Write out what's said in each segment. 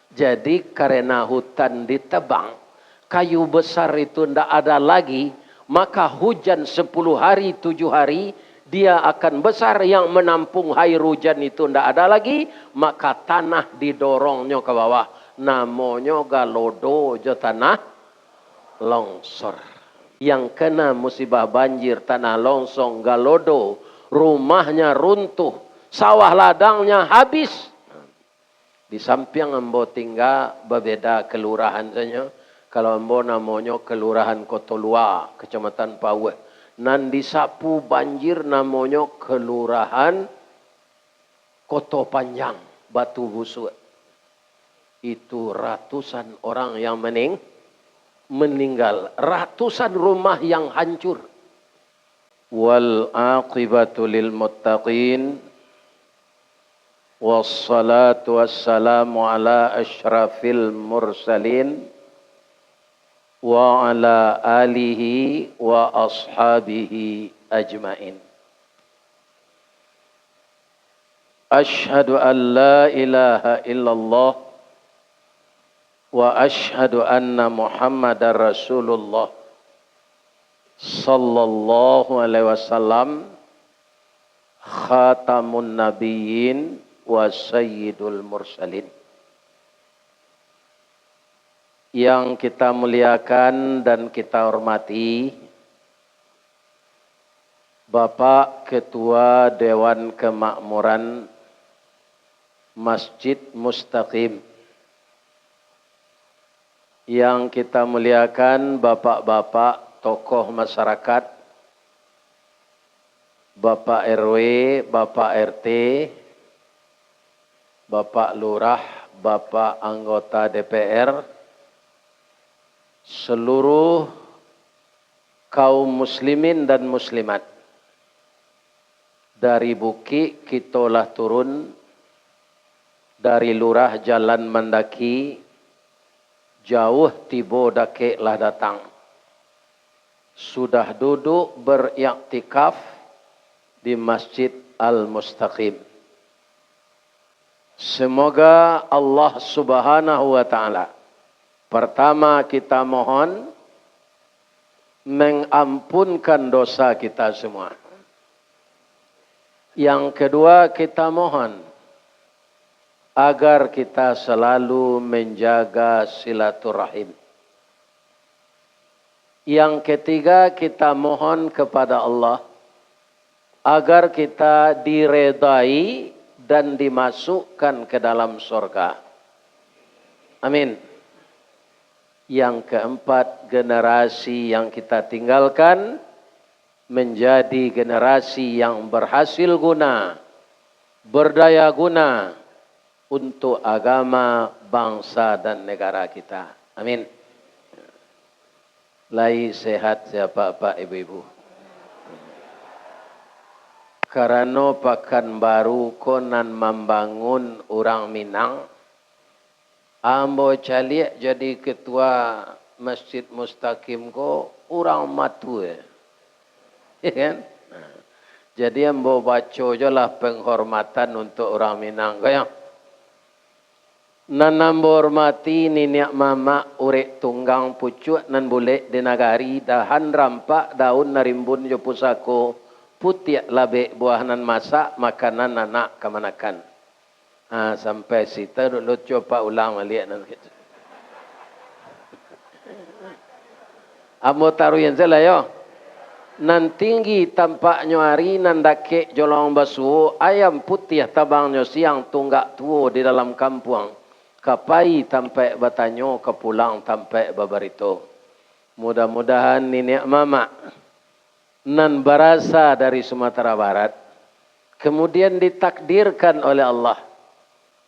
Jadi karena hutan ditebang, kayu besar itu tidak ada lagi, maka hujan 10 hari, 7 hari, dia akan besar yang menampung air hujan itu tidak ada lagi, maka tanah didorongnya ke bawah. Namanya galodo jo tanah longsor. Yang kena musibah banjir, tanah longsor, galodo, rumahnya runtuh, sawah ladangnya habis. Di samping ambo tinggal berbeda kelurahan saja. Kalau ambo namanya kelurahan Kotolua, kecamatan Pawe. Nan disapu banjir namanya kelurahan Koto Panjang, Batu Busuk. Itu ratusan orang yang meninggal. Ratusan rumah yang hancur. Wal aqibatu lil muttaqin. Wassalatu wassalamu ala asyrafil mursalin wa ala alihi wa ashabihi ajmain. Ashhadu an la ilaha illallah wa ashhadu anna Muhammadar Rasulullah sallallahu alaihi wasallam khatamun nabiyyin wa sayyidul mursalin. Yang kita muliakan dan kita hormati Bapak Ketua Dewan Kemakmuran Masjid Mustaqim. Yang kita muliakan bapak-bapak tokoh masyarakat, Bapak RW, Bapak RT, Bapak Lurah, Bapak anggota DPR, seluruh kaum muslimin dan muslimat. Dari Bukit kita lah turun, dari Lurah jalan mendaki, jauh tiba dake lah datang. Sudah duduk beriktikaf di Masjid Al-Mustaqim. Semoga Allah Subhanahu wa Ta'ala, pertama kita mohon mengampunkan dosa kita semua. Yang kedua kita mohon agar kita selalu menjaga silaturahim. Yang ketiga kita mohon kepada Allah agar kita diredai dan dimasukkan ke dalam surga. Amin. Yang keempat, generasi yang kita tinggalkan menjadi generasi yang berhasil guna, berdaya guna untuk agama, bangsa dan negara kita. Amin. Lai sehat siapa Pak Ibu-ibu. Karena Pekanbaru konan membangun orang Minang, ambo caliak jadi ketua Masjid Mustaqim ko orang matu ya. Kan? Jadi ambo baca je lah penghormatan untuk orang Minang kaya. Nan ambo hormati niniak mama urek tunggang pucuk nan boleh di nagari dahan rampak daun narimbun jo pusako. Putiak labe buahanan masak makanan anak kemanakan. Sampai situ dulu coba ulang lihat nanti. Amo taruh yang salah yo. Nan tinggi tampaknya hari nan dakek jolong basu ayam putih tabangnya siang tunggak tuo di dalam kampung. Kapai tampai batanyo kepulang tampai babarito. Mudah-mudahan nenek mama nan berasal dari Sumatera Barat, kemudian ditakdirkan oleh Allah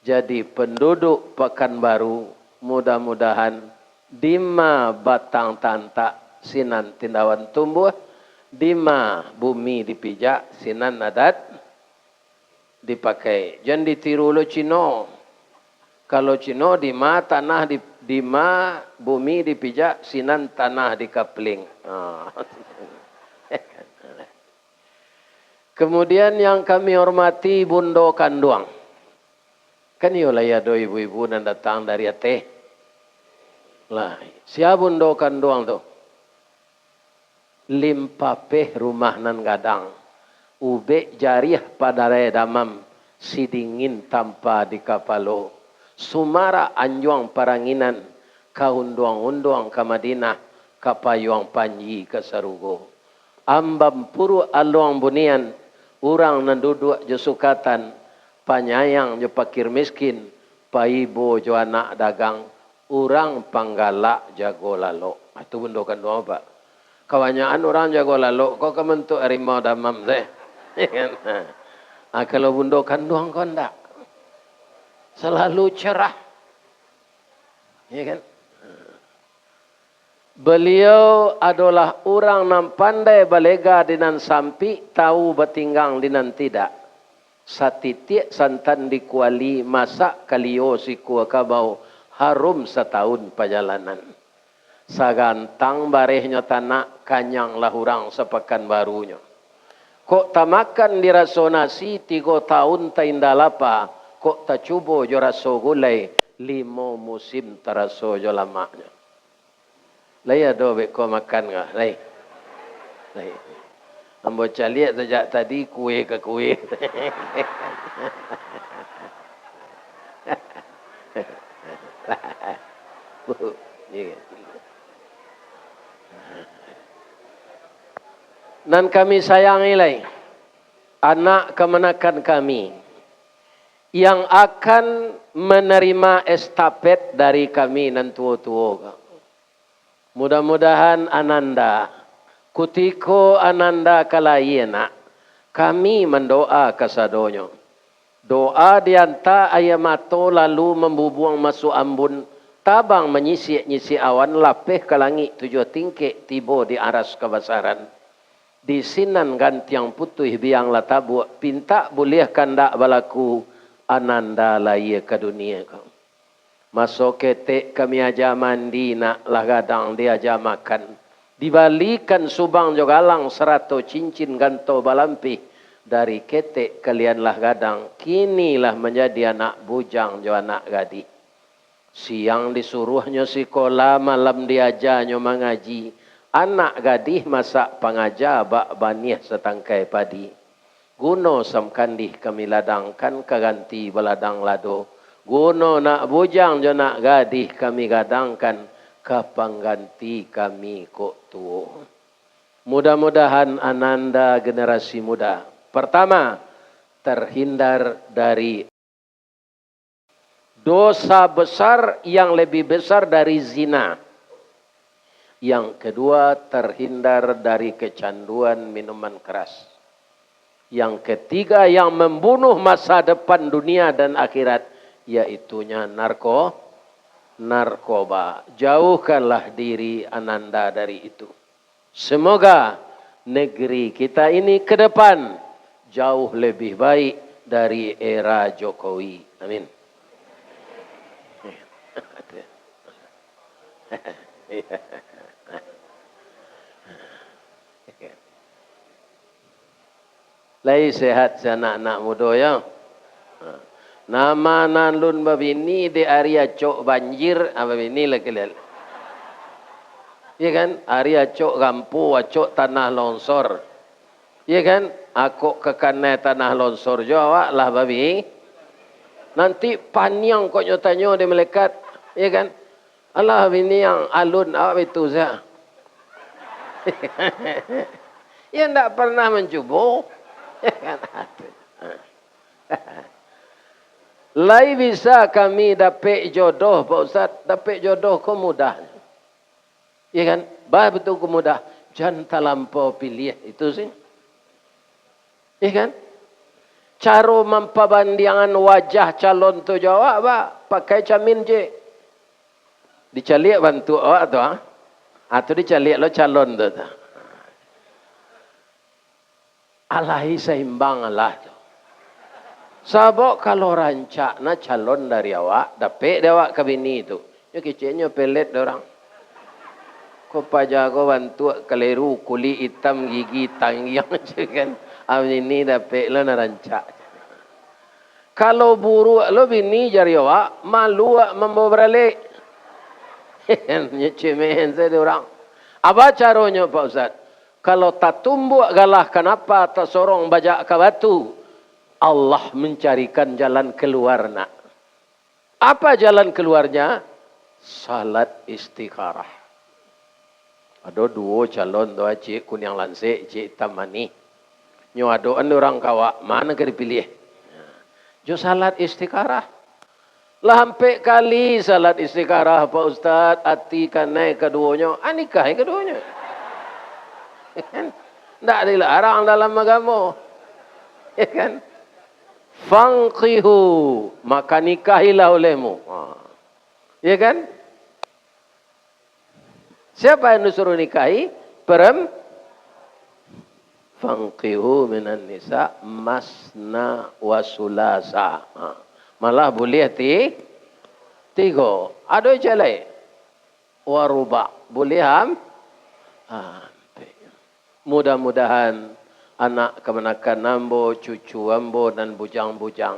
jadi penduduk Pekanbaru, mudah-mudahan dima batang tantak sinan tindawan tumbuh, dima bumi dipijak sinan nadat dipakai. Jangan ditiru lo Cino. Kalau Cino dima tanah dima bumi dipijak sinan tanah dikapling. Kemudian yang kami hormati Bundo Kanduang. Kan yolah ya do ibu-ibu nan datang dari teh. Lah, siapun do kan doang tu. Limpapeh rumah nan gadang. Ube jariah pada damam. Sidingin tanpa di kapalo. Sumara anjuang paranginan. Kahunduang-unduang ke Madinah. Kapayuang panji ke Sarugo. Ambam puru aluang bunian. Urang nan duduk jesukatan. Panyayang jo pakir miskin. Paibo jo anak dagang. Urang panggalak jago lalo. Itu bentukan doa Pak. Kebanyakan orang jago lalo. Kok kementuk harimau damam saya. Kalau bundokan doang kau enggak. Selalu cerah. Ya kan? Beliau adalah orang yang pandai balega dinan sampi. Tahu bertinggang dinan tidak. Satitik santan dikuali. Masak kalio si kuah kabau. Harum setahun perjalanan. Sagantang barehnya tanak. Kanyang lahurang sepekan barunya. Kok tak makan di raso nasi 3 tahun tak indalapa. Kok tak cubo jo raso gulai 5 musim teraso jo lamaknya. Laya dobek kau makan ngah. Lai. Ambo caliak sejak tadi kue ke kue. Dan kami sayangi lai. Anak kemenakan kami. Yang akan menerima estafet dari kami nan tua-tua. Mudah-mudahan Ananda. Kutiko Ananda kalayena. Kami mendoa kasadonyo. Doa dianta ayamato lalu membubuang masuk ambun. Tabang menyisi-nyisi awan lapeh ke langit 7 tingkik tibo di aras kebesaran. Di sinan gantiang putih biang latabu. Pinta boleh kandak balaku Ananda laya ke dunia kau. Masuk ketek kami aja mandi nak lah gadang dia aja makan. Dibalikan subang jogalang 100 cincin ganto balampi. Dari ketek kalian lah gadang. Kinilah menjadi anak bujang jo anak gadi. Siang disuruhnya sekolah, malam diajarnya mengaji. Anak gadih masak pangaja bak baniah setangkai padi. Guno samkandih kami ladangkan keganti beladang lado. Guno nak bujang jo nak gadih kami gadangkan kapang ganti kami kok tuo. Mudah-mudahan Ananda generasi muda. Pertama, terhindar dari dosa besar yang lebih besar dari zina. Yang kedua, terhindar dari kecanduan minuman keras. Yang ketiga, yang membunuh masa depan dunia dan akhirat, yaitunya narkoba. Jauhkanlah diri Ananda dari itu. Semoga negeri kita ini ke depan jauh lebih baik dari era Jokowi. Amin. Lai sehat anak-anak muda ya. Nama nanlun babini di area cok banjir, babini lagi lel. Iya kan? Area cok gampu, cok tanah longsor. Iya kan? Aku kekanai tanah longsor Jawa lah babi. Nanti panjang kok nyotanyo di melekat. Iya kan? Allah ini yang alun awak itu saya. Ya tidak pernah mencuba. Lai bisa kami dapat jodoh Pak Ustaz. Dapat jodoh kok mudah. Ya kan? Bah betul kok mudah. Jangan terlampau pilih. Itu sih. Ya kan? Cara mempabandingan wajah calon tu jawab bah. Pakai camin je. Dicaliak bantu awak tu. Atau dicaliak lo calon tu. Alahi seimbang Allah tu. Sabok kalau rancak na calon dari awak, dapat dia awak ke bini tu. Nya kecilnya pelet orang. Ko pajago bantu keliru kulit hitam gigi tangyang kan. Am ini dapat lo na rancak. Kalau buru lo bini jari awak, malu awak membawa beralik. Nyecemen saya orang. Apa caranya Pak Ustaz? Kalau tak tumbuk galah kenapa tak sorong bajak ke batu? Allah mencarikan jalan keluar nak. Apa jalan keluarnya? Salat istikharah. Ada dua calon doa cik kuning lansik, cik tamani. Nyo adoan orang kawak, mana ke dipilih? Jo salat istikharah. Lah hampir kali salat istikharah Pak Ustaz, hati kanai keduanya, nikah keduanya. Tak dilarang dalam agama. Ya kan? Fanqihu, maka nikahilah olehmu. Ya kan? Siapa yang disuruh nikahi? Fanqihu minan nisa masna wa sulasa. Malah boleh tiga. Ada jalai. Waruba. Boleh mudah-mudahan anak kemenakan nambo, cucu ambo dan bujang-bujang.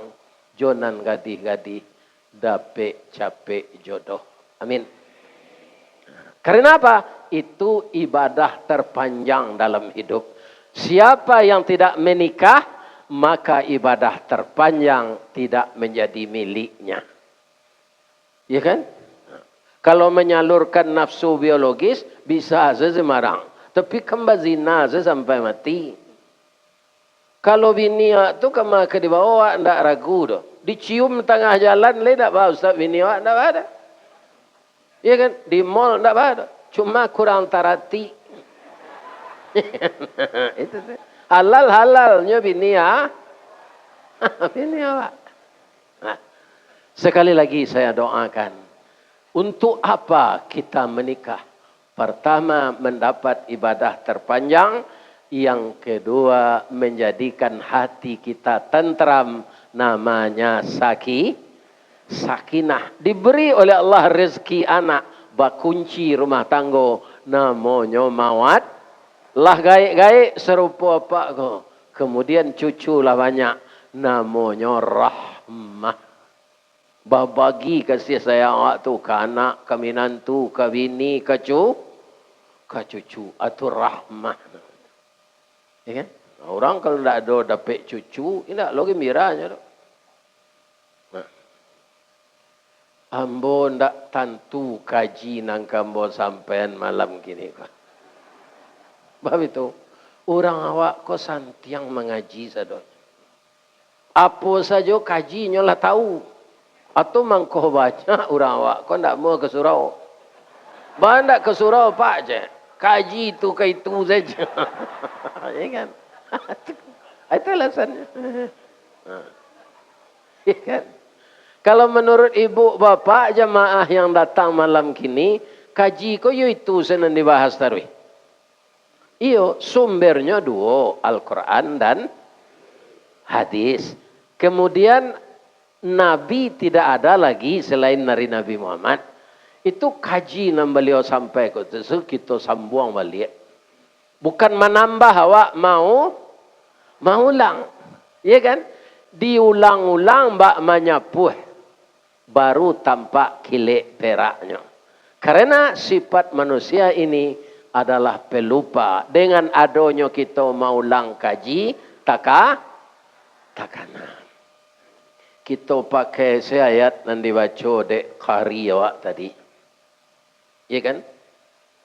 Jonan gadih-gadih. Dapet capek jodoh. Amin. Karena apa? Itu ibadah terpanjang dalam hidup. Siapa yang tidak menikah, maka ibadah terpanjang tidak menjadi miliknya. Ya kan? Kalau menyalurkan nafsu biologis, bisa sesemarang. Tapi kembali zina sampai mati. Kalau bini tu kemana ke dibawa, tidak ragu tu. Dicium tengah jalan, tak bawa Ustaz bini tak ada. Ya kan? Di mall tak ada. Cuma kurang tarati. Itu tu. Halal-halalnya bini bini awak. Nah, sekali lagi saya doakan. Untuk apa kita menikah? Pertama, mendapat ibadah terpanjang. Yang kedua, menjadikan hati kita tentram. Namanya sakinah. Diberi oleh Allah rezeki anak. Bakunci rumah tangga. Namanya mawat. Lah gaik-gaik serupa apa ko. Kemudian cucu lah banyak. Namanya rahmah. Babagi kasih sayang awak tu ke anak, ke minantu, ke bini, ke cucu. Itu rahmah. Ya kan? Orang kalau tak ada dapat cucu, tidak lagi miranya. Nah. Ambo tak tentu kaji nang kambo sampean malam kini. Sebab itu, orang awak ko santiang mengaji sadon. Apa saja kajinya lah tahu. Atau mangkoh baca orang awak ko ndak mau ke surau. Bandak ke surau pak je. Kaji itu ke itu saja. Ya kan? Itu alasannya. Ya kan? Kalau menurut ibu bapak jemaah yang datang malam kini, kaji ko itu senang dibahas tarwih. Iyo, sumbernya dua, Al-Quran dan hadis. Kemudian Nabi tidak ada lagi selain dari Nabi Muhammad. Itu kaji yang beliau sampai ke itu kita sambung balik. Bukan menambah awak mau ulang. Ya kan? Diulang-ulang bak menyapuh. Baru tampak kilik peraknya. Karena sifat manusia ini adalah pelupa. Dengan adanya kita mau ulang kaji, takana. Kita pakai ayat yang dibaca dek Qari awak tadi. Ya kan?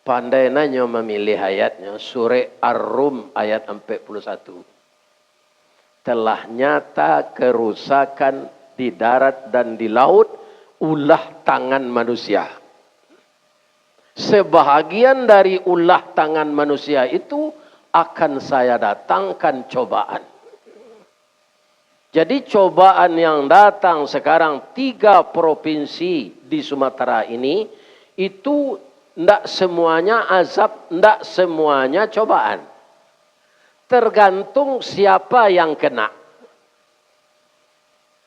Pandai nanya memilih ayatnya. Surah Ar-Rum ayat 41. Telah nyata kerusakan di darat dan di laut ulah tangan manusia. Sebahagian dari ulah tangan manusia itu akan saya datangkan cobaan. Jadi cobaan yang datang sekarang 3 provinsi di Sumatera ini itu tidak semuanya azab, tidak semuanya cobaan. Tergantung siapa yang kena.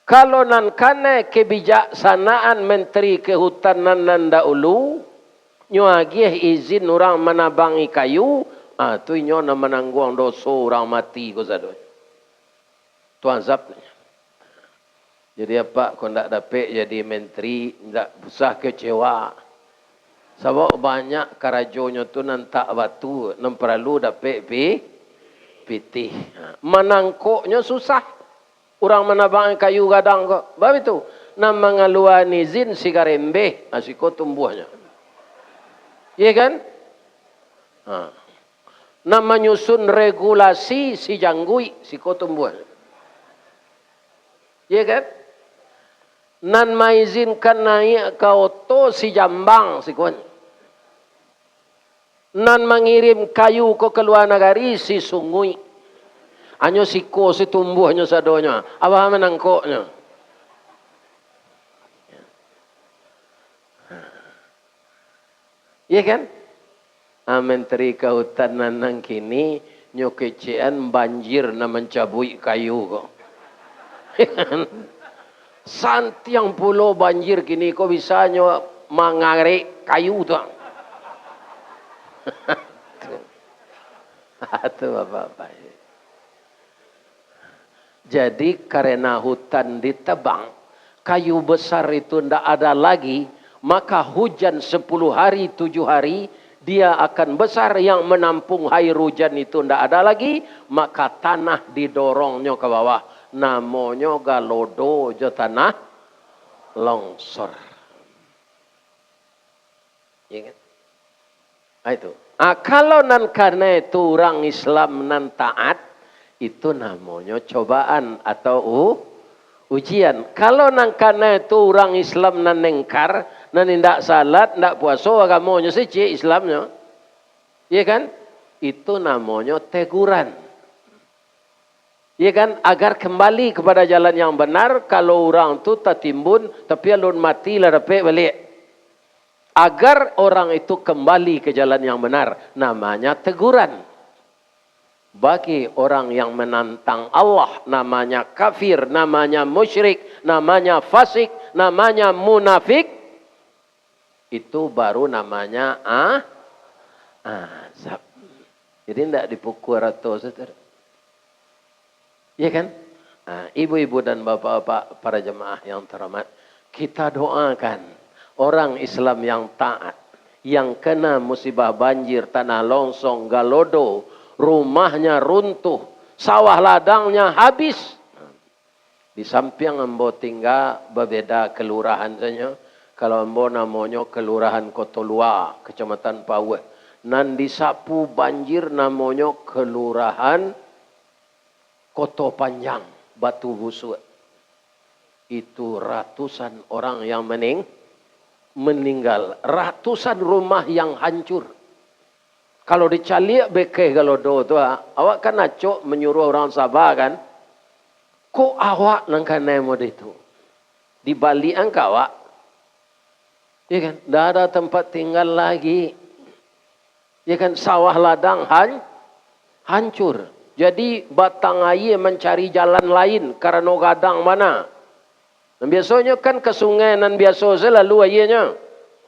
Kalau nan kane kebijaksanaan Menteri Kehutanan nan dahulu, nyuagiah izin orang menabangi kayu, tu nyo na menangguang dosa orang mati ko sadoi. Itu azabnya. Jadi apa kau ndak dapat jadi menteri, ndak usah kecewa. Sebab banyak karajonyo tu nantak batu, nem perlu dapat pitih. Menangkoknya susah. Orang menabang kayu gadang kok. Bab itu. Nam mengaluan izin si karembe, asiko tumbuhnya. Iya kan? Nam menyusun regulasi si janggui, siko tumbuhnya. Iya kan? Nan maizinkan naik ke oto si jambang si kon. Nan mengirim kayu ke luar negari si sungui. Anyo siko si tumbuhnya sadonya. Abah menangkoknya. Iya kan? Menteri Kehutanan nang kini nyokecean banjir na mencabui kayu kok. Santiang pulau banjir kini kok bisa mengarik kayu tu. Itu apa-apa. Jadi karena hutan ditebang, kayu besar itu tidak ada lagi, maka hujan 10 hari, 7 hari, dia akan besar yang menampung air hujan itu tidak ada lagi, maka tanah didorongnya ke bawah. Namanya galodo je tanah longsor. Ya kan? Itu. Kalau nan karena itu orang Islam nan taat, itu namanya cobaan atau ujian. Kalau nan karena itu orang Islam nan nengkar, nan tidak salat, tidak puasa, agamanya sih Islamnya. Ya kan? Itu namanya teguran. Ya kan, agar kembali kepada jalan yang benar. Kalau orang tu tak timbun, tapi alun mati lah dapat balik. Agar orang itu kembali ke jalan yang benar, namanya teguran. Bagi orang yang menantang Allah, namanya kafir, namanya musyrik, namanya fasik, namanya munafik. Itu baru namanya azab. Jadi tidak dipukul atau seterusnya. Ya kan? Ibu-ibu dan bapak-bapak para jemaah yang terhormat, kita doakan orang Islam yang taat, yang kena musibah banjir, tanah longsong, galodo, rumahnya runtuh, sawah ladangnya habis. Di samping embo tinggal berbeda kelurahan saja. Kalau embo namanya kelurahan Kotolua, Kecamatan Pawe. Nan disapu banjir namanya kelurahan Koto Panjang, Batu Busuk. Itu ratusan orang yang meninggal. Ratusan rumah yang hancur. Kalau dicaliak beke galodo tu, awak kan acok menyuruh orang Sabah kan. Kok awak nangkan mod itu? Di Bali angka awak. Ya kan? Dah ada tempat tinggal lagi. Ya kan? Sawah ladang hancur. Jadi batang air mencari jalan lain karena gadang mana. Dan biasanya kan ke sungai nan biasa selalu airnya.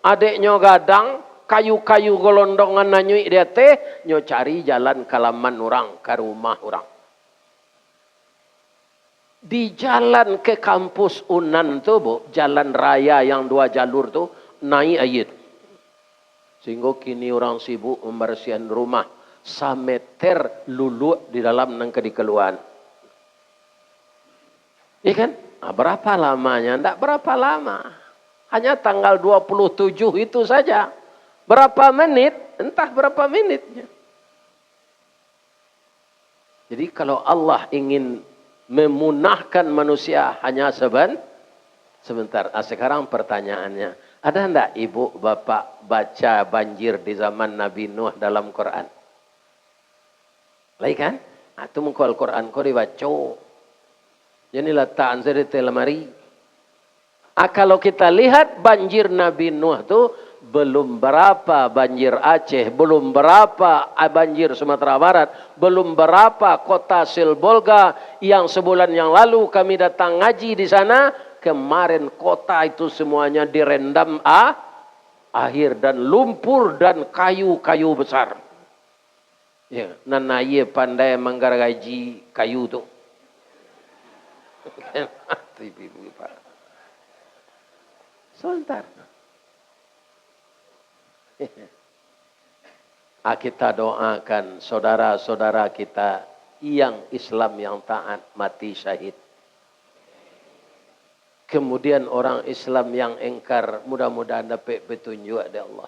Adiknya gadang, kayu-kayu golondongan nanyui dia teh, nyo cari jalan kalaman orang, ke rumah orang. Di jalan ke kampus Unan tu, Bu, jalan raya yang 2 jalur tu, naik air. Sehingga kini orang sibuk membersihkan rumah. Sameter lulu di dalam nang kedikeluan. Iya kan? Berapa lamanya? Tidak berapa lama. Hanya tanggal 27 itu saja. Berapa menit? Entah berapa menitnya. Jadi kalau Allah ingin memunahkan manusia hanya sebentar. Sekarang pertanyaannya. Ada enggak ibu bapak baca banjir di zaman Nabi Nuh dalam Quran? Lagi kan? Itu muka Al-Quran kau dibaca. Jadi letakkan saya di lemari. Kalau kita lihat banjir Nabi Nuh itu belum berapa banjir Aceh, belum berapa banjir Sumatera Barat, belum berapa kota Silbolga yang sebulan yang lalu kami datang ngaji di sana. Kemarin kota itu semuanya direndam air dan lumpur dan kayu-kayu besar. Ya, nana ye pandai menggargaji kayu tu. Ibu Pak. Sebentar. Kita doakan saudara-saudara kita yang Islam yang taat mati syahid. Kemudian orang Islam yang engkar mudah-mudahan dapat petunjuk dari Allah.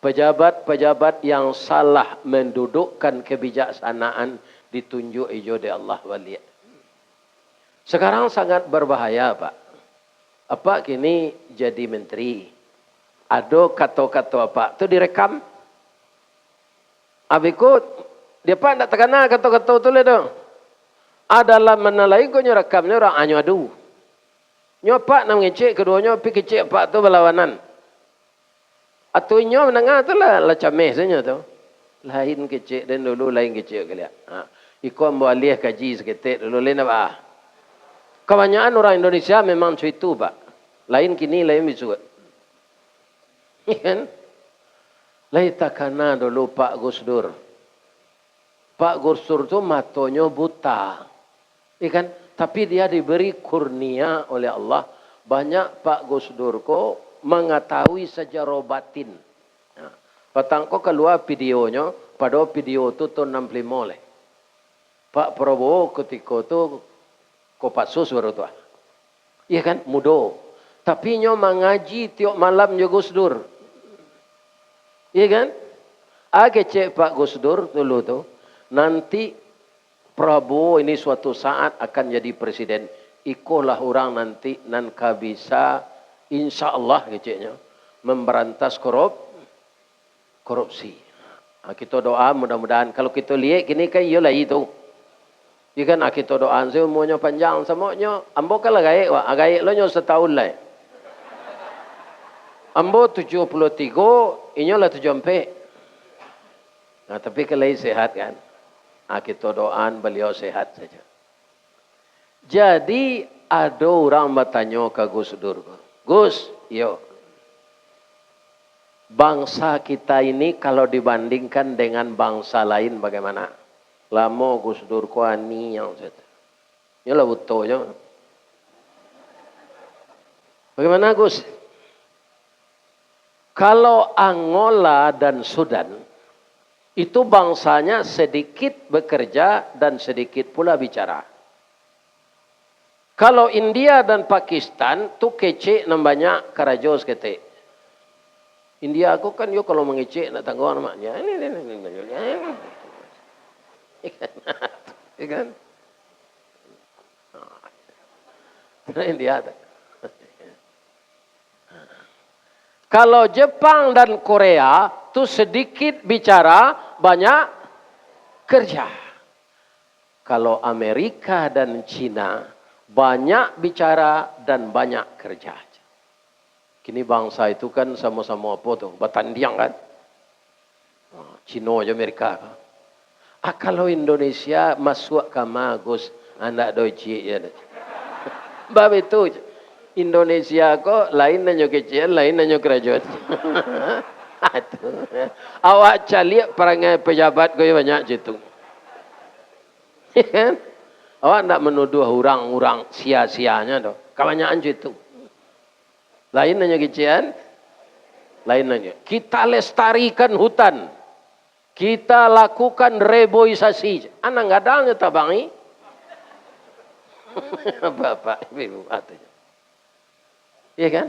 Pejabat-pejabat yang salah mendudukkan kebijaksanaan ditunjuk hijau dari Allah wali. Sekarang sangat berbahaya Pak. Apa kini jadi menteri? Ada kata-kata apa? Itu direkam. Abiku, dia Pak tidak terkenal kata-kata itu lah. Adalah menilai kau nyerekamnya orang anyu adu. Nyopak nak ngecek keduanya, pergi kecek Pak tu berlawanan. Atau nyo menengah tu lah cameh saja tu. Lain kecek dan dulu lain kecek kalian. Ikut boleh kaji seketik dulu lain apa? Kebanyakan orang Indonesia memang itu Pak. Lain kini lain bisut. Kan? Lain takana dulu Pak Gus Dur. Pak Gus Dur tu matonya buta. Ikan? Tapi dia diberi kurnia oleh Allah. Banyak Pak Gus Dur ko mengetahui sejarah batin. Patang ko keluar videonya. Pada video tu tahun 65 leh. Pak Prabowo ketika tu Kopassus baru tu. Iya kan? Mudo. Tapi nyo mengaji tiap malam jo Gus Dur. Iya kan? Cek Pak Gus Dur dulu tu. Nanti Prabowo ini suatu saat akan jadi presiden. Ikolah orang nanti nanka bisa insya Allah keceknya memberantas korupsi. Kita doa mudah-mudahan kalau kita lihat gini kan iyalah itu. Ikan kita doa semuanya panjang semuanya. Ambo kalah gaik wah, gaik lo nyo setahun lah. Ambo 73, inyolah 74. Nah, tapi kalau sehat kan. Kita doaan beliau sehat saja. Jadi ada orang bertanya ke Gus Dur. Gus, yo. Bangsa kita ini kalau dibandingkan dengan bangsa lain bagaimana? Lama Gus Dur kuani yang saya. Yalah betul je. Bagaimana Gus? Kalau Angola dan Sudan itu bangsanya sedikit bekerja dan sedikit pula bicara. Kalau India dan Pakistan tu kecek namanya karajos kete. India aku kan yo kalau mengecek nak tangguh namanya. Ikan. India. Kalau Jepang dan Korea tu sedikit bicara, banyak kerja. Kalau Amerika dan Cina banyak bicara dan banyak kerja. Kini bangsa itu kan sama-sama apa tuh? Bertanding kan? Cina aja Amerika. Kalau Indonesia masuk ke Magus, anak doci ya. Bab itu Indonesia kok lain nanya kecil, lain nanya kerajaan. Awak cari perangai pejabat gue banyak situ. Awak tidak menuduh orang-orang sia-sianya doh. Kebanyakan situ. Lain nanya kecil, lain nanya. Kita lestarikan hutan. Kita lakukan reboisasi. Anak nggak ada yang tabangi. Bapak, ibu, artinya. Iya kan?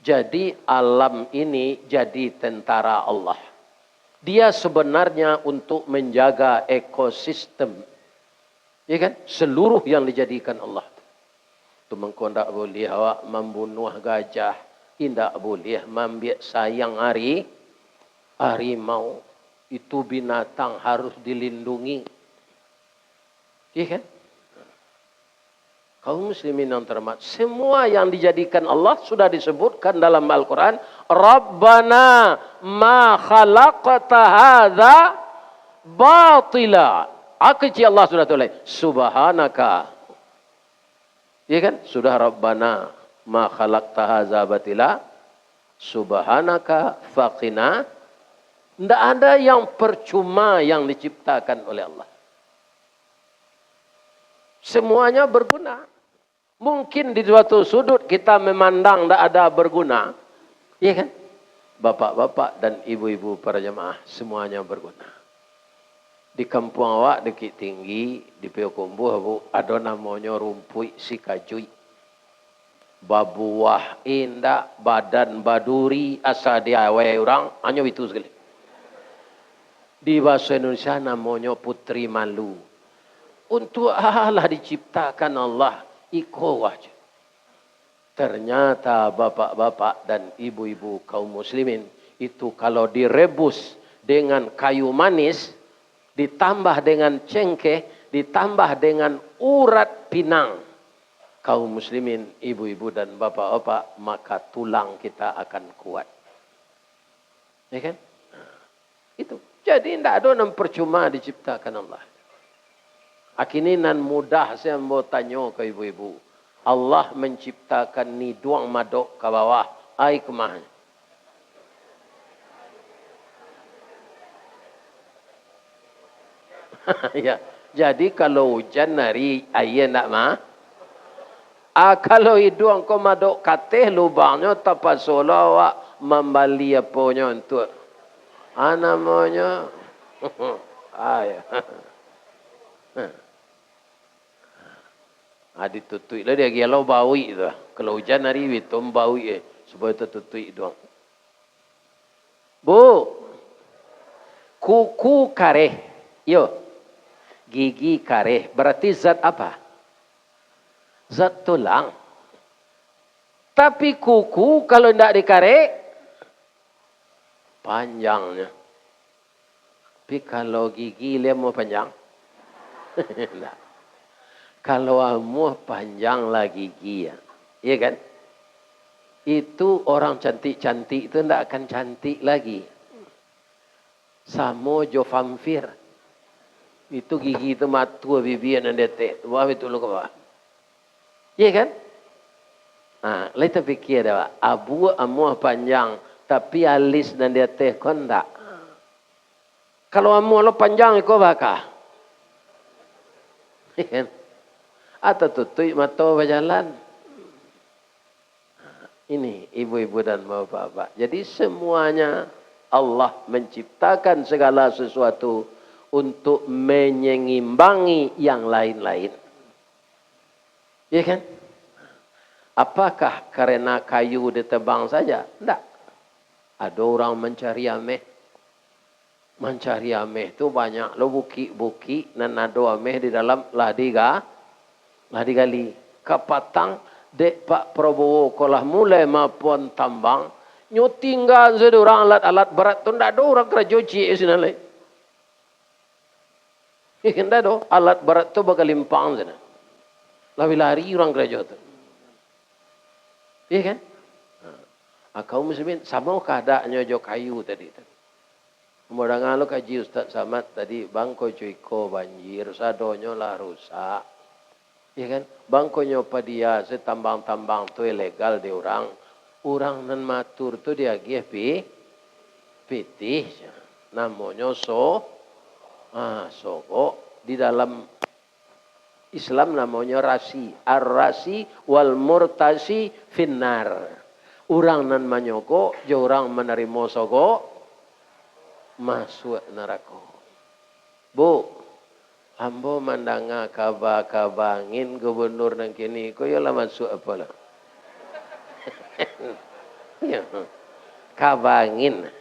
Jadi alam ini jadi tentara Allah. Dia sebenarnya untuk menjaga ekosistem. Iya kan? Seluruh yang dijadikan Allah. Itu mengkondak boleh awak membunuh gajah. Tidak boleh membiak sayang harimau. Itu binatang harus dilindungi. Iya kan? Kaum muslimin yang terhormat, semua yang dijadikan Allah sudah disebutkan dalam Al-Quran. Rabbana ma khalaqta hadza batila. Akhirnya Allah sudah tulis. Subhanaka. Ya kan? Sudah Rabbana ma khalaqta hadza batila. Subhanaka faqina. Tidak ada yang percuma yang diciptakan oleh Allah. Semuanya berguna. Mungkin di suatu sudut kita memandang tidak ada berguna. Iya kan? Bapak-bapak dan ibu-ibu para jemaah semuanya berguna. Di kampung awak Bukit Tinggi, di Payakumbuh bu, ada namanya rumpui si kajui. Babuah indah, badan baduri, asal dia orang, hanya itu sekali. Di bahasa Indonesia namanya putri malu. Untuk Allah diciptakan Allah, iko aja. Ternyata bapak-bapak dan ibu-ibu kaum muslimin itu kalau direbus dengan kayu manis, ditambah dengan cengkeh, ditambah dengan urat pinang, kaum muslimin, ibu-ibu dan bapak-bapak, maka tulang kita akan kuat. Ya kan? Itu. Jadi tidak ada yang percuma diciptakan Allah. Akininan mudah saya mau tanya ke ibu-ibu. Allah menciptakan ni duang madok ke bawah. Ai kemana? Ya. Jadi kalau hujan hari air nak mah. Kalau hidung kau madok kateh lubangnya tapasola awak membali aponya untuk. Namanya. Ya. Ditutui lah dia galau bawi tu. Kalau hujan hari itu bawi supaya tertutui doang. Bu, kuku kareh, yo, gigi kareh, berarti zat apa? Zat tulang. Tapi kuku kalau tidak dikareh, panjangnya. Tapi kalau gigi dia mau panjang, tidak. Kalau amuh panjang lah gigi ya. Iya kan? Itu orang cantik-cantik itu tidak akan cantik lagi. Samo jo vampir. Itu gigi itu matua bibir dan detek. Wah itu lu kebawah. Iya kan? Nah, kita pikir dah. Abu amuh panjang. Tapi alis dan detek kan tak. Kalau amuh lo panjang kau bakal. Iya kan? Atau tutui mata berjalan. Ini ibu-ibu dan bapak-bapak. Jadi semuanya Allah menciptakan segala sesuatu untuk menyengimbangi yang lain-lain. Ya kan? Apakah karena kayu ditebang saja? Tidak. Ada orang mencari ameh. Mencari ameh itu banyak. Lo buki-buki dan ada ameh di dalam digali. Kapatang dek Pak Prabowo kolah mulai maupun tambang. Nyo tinggal sedurang alat-alat berat tu ndak ada orang kerja cik sini lai. Ndak ada alat berat tu bakal limpang sana. Lari orang kerja tu. Iya kan? Kaum muslimin sama keadaannya jo kayu tadi. Kemudian lo kaji Ustaz Samad tadi bangko cuiko banjir sadonyo lah rusak. Ya kan? Bangkonya padia setambang-tambang tu ilegal di orang. Orang nan matur tu dia gih pitih. Namanya sogo. Di dalam Islam namanya rasi. Ar-rasi wal murtasi finnar. Orang nan manyoko, jo orang menerima sogo, masuk neraka. Bu, ambo mandanga kabangin gubernur nang kini ko yo lah masuk apalah. Ya. Kabangin.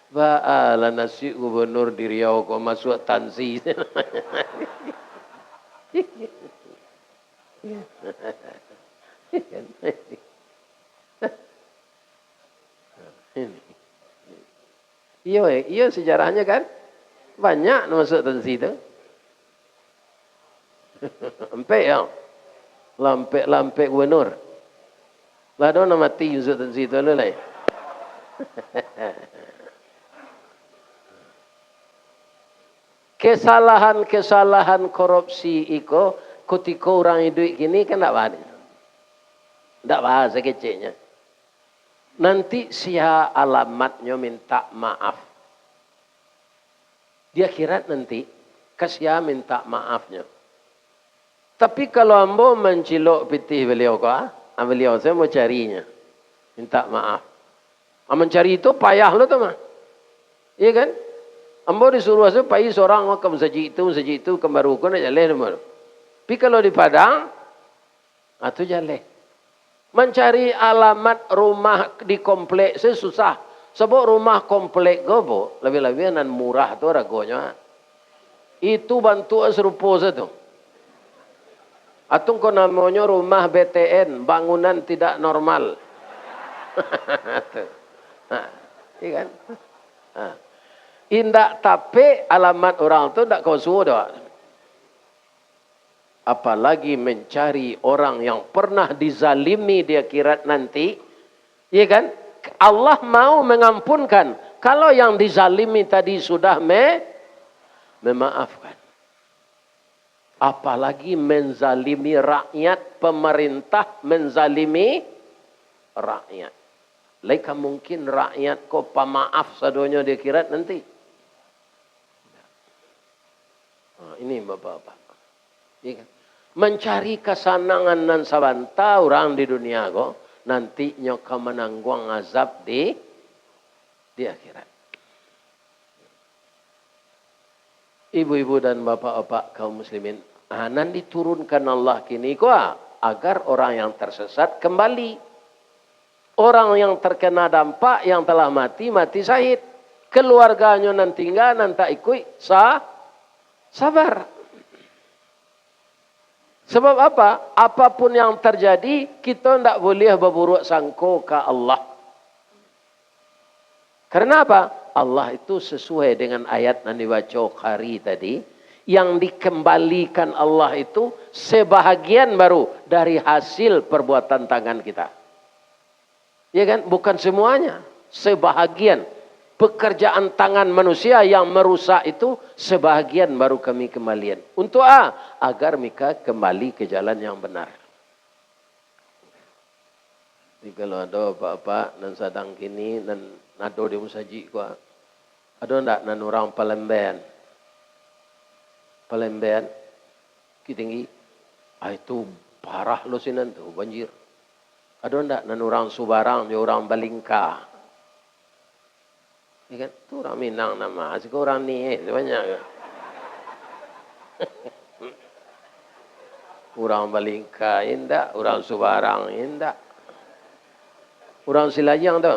Ba'ala nasi gubernur di Riau ko masuk tansi. Iya sejarahnya kan. Banyak masuk tansi itu. Sampai ya. Lampe gubernur. Lah ada mati Yusuf tansi itu lah. Kesalahan korupsi itu ketika orang hidup gini kan tak ada. Tak bahasa kecilnya. Nanti sia alamatnya minta maaf. Dia kira nanti Kasih minta maafnya. Tapi kalau ambo mencilok pitih beliau beliau saya mau carinya. Minta maaf. Mencari itu payah lo tuh mah. Iya kan? Ambo disuruh asuh pai seorang ke masjid itu kembaru ko na jaleh nomor. Tapi kalau di Padang atau jaleh. Mencari alamat rumah di komplek susah. Sebab rumah komplek gobo lebih-lebih nan murah tu ragonya. Itu bantuan serupa satu. Atau ko namanya rumah BTN, bangunan tidak normal. Iya kan? Indak tapi alamat orang tu tak kau suruh. Apalagi mencari orang yang pernah dizalimi di akhirat nanti. Iya kan? Allah mau mengampunkan. Kalau yang dizalimi tadi sudah memaafkan. Apalagi menzalimi rakyat, pemerintah menzalimi rakyat. Leka mungkin rakyat kau pemaaf sadonya di akhirat nanti. Ini bapak-bapak. Ya kan? Mencari kesenangan dan sabanta orang di dunia kok. Nantinya kau menanggung azab di akhirat. Ibu-ibu dan bapak-bapak kaum muslimin. Nan diturunkan Allah kini agar orang yang tersesat kembali. Orang yang terkena dampak yang telah mati syahid. Keluarganya nanti nanti ikut sabar. Sebab apa? Apapun yang terjadi, kita tidak boleh berburuk sangka ke Allah. Karena apa? Allah itu sesuai dengan ayat yang dibaca hari tadi. Yang dikembalikan Allah itu sebahagian baru dari hasil perbuatan tangan kita. Ya kan? Bukan semuanya. Sebahagian. Pekerjaan tangan manusia yang merusak itu sebahagian baru kami kembalian. Untuk agar mereka kembali ke jalan yang benar. Jadi kalau ada apa-apa dan sedang kini dan nado di musaji ada ndak nan orang Palembayan? Palembayan tinggi. Itu parah lo sinan tuh banjir. Ada ndak nan orang Subarang, dia orang Balingka. Ya kan? Itu orang Minang nama. Asik orang ni banyak. Orang Balingka indak, orang Subarang indak. Orang Silajang tu.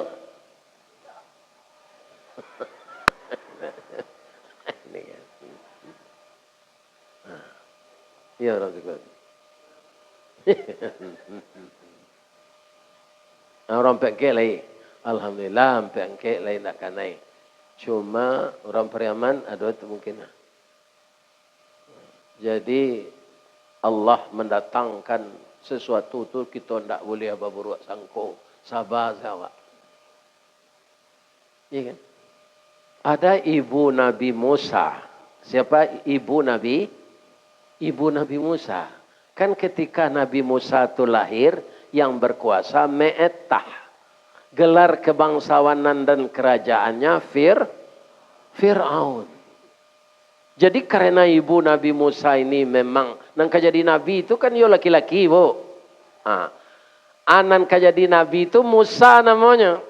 Ya orang Subarang. Orang Pekek lagi. Alhamdulillah Pekek lain nak kanai. Cuma orang Periaman ada itu mungkin. Jadi Allah mendatangkan sesuatu tu kita tidak boleh berburuk sangka. Sabar sahabat. Ya kan? Ada ibu Nabi Musa. Siapa ibu Nabi? Ibu Nabi Musa. Kan ketika Nabi Musa itu lahir, yang berkuasa Me'etah. Gelar kebangsawanan dan kerajaannya Fir'aun. Jadi karena ibu Nabi Musa ini memang nang jadi nabi itu kan yo laki-laki, Bu. Anan jadi nabi itu Musa namanya.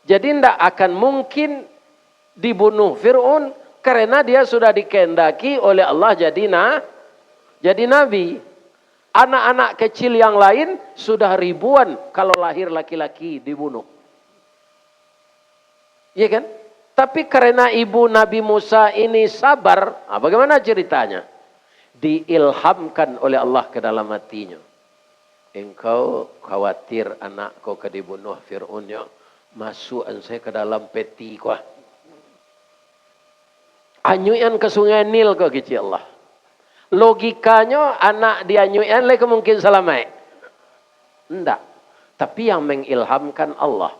Jadi tidak akan mungkin dibunuh Fir'aun karena dia sudah dikehendaki oleh Allah jadi nabi. Anak-anak kecil yang lain sudah ribuan kalau lahir laki-laki dibunuh. Iya kan? Tapi karena ibu Nabi Musa ini sabar, bagaimana ceritanya? Diilhamkan oleh Allah ke dalam hatinya. Engkau khawatir anak kau dibunuh Fir'aunnya, masuk saya ke dalam peti kau. Anyuyan ke sungai Nil kau kecil Allah. Logikanya anak dia nyuyan lagi mungkin selamat. Tidak. Tapi yang mengilhamkan Allah.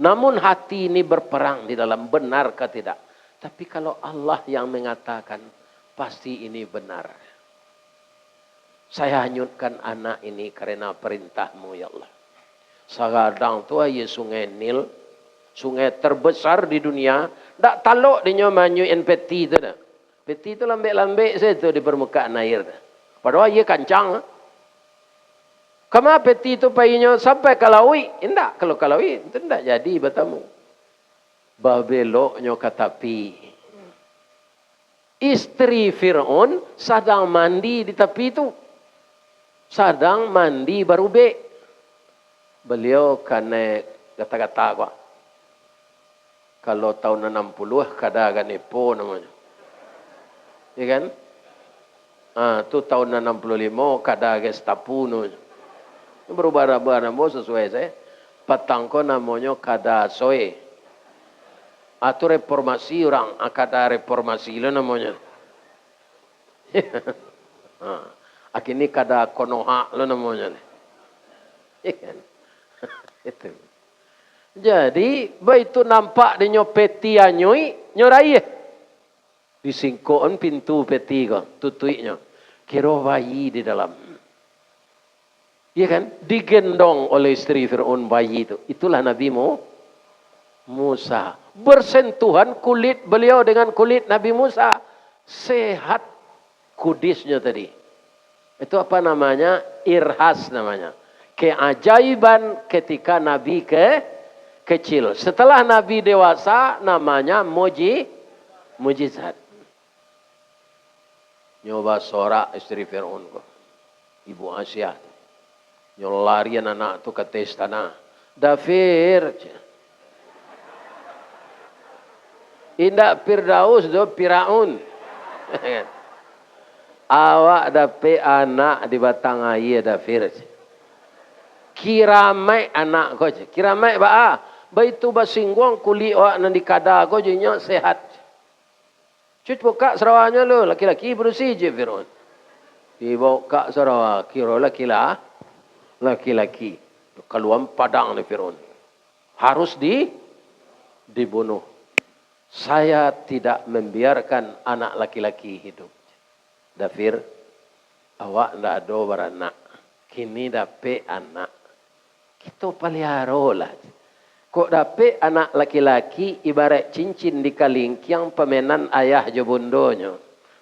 Namun hati ini berperang di dalam benar ke tidak. Tapi kalau Allah yang mengatakan pasti ini benar. Saya hanyutkan anak ini karena perintahmu ya Allah. Sekarang tu aja sungai Nil. Sungai terbesar di dunia. Tak taluk dia manyuin peti tu dah. Peti itu lambek-lambek saja itu di permukaan air. Padahal ia kancang. Kama peti itu payunya sampai kalaui. Tidak, kalau kalaui itu tidak jadi batamu. Babeloknya katapi. Istri Fir'aun sedang mandi di tepi itu. Sedang mandi baru be. Beliau kena kata-kata kok. Kalau tahun 60 kada ganepo namanya. Ya kan? Itu tahun 65 kada Gestapo namanya. Berubah-ubah nama sesuai saya. Patangko namanya kada soe. Atau reformasi orang kada reformasi lah namanya. Akhirnya kada konoha lah namanya. Itu. Jadi, itu nampak di nyopeti anyoi, nyorai. Disingkoan pintu peti ko, tutuiknya. Kira bayi di dalam. Iya kan? Digendong oleh istri Fir'aun bayi itu. Itulah Nabi Musa. Bersentuhan kulit beliau dengan kulit Nabi Musa. Sehat kudisnya tadi. Itu apa namanya? Irhas namanya. Keajaiban ketika Nabi kecil. Setelah Nabi dewasa namanya mujizat. Nyoba sorak istri Fir'aun ko. Ibu Asia. Nyolarian anak tu ke tes tanah. Dafir. Indak Firdaus do Firaun. Awak dapat anak di batang air Dafir. Kiramai anak ko. Kiramai ba Baitu basingguang kulit awak nan dikada ko jinya sehat. Cuci buka Sarawaknya lo, laki-laki bersih je Fir'aun. Dibuka Sarawak, kira laki-laki. Keluar padang ni Fir'aun. Harus dibunuh. Saya tidak membiarkan anak laki-laki hidup. Dafir, awak ndak ada beranak. Kini dapat anak. Kita pelihara lah. Kok dapat anak laki-laki ibarat cincin di kalingkiang pemenan ayah je bondonya.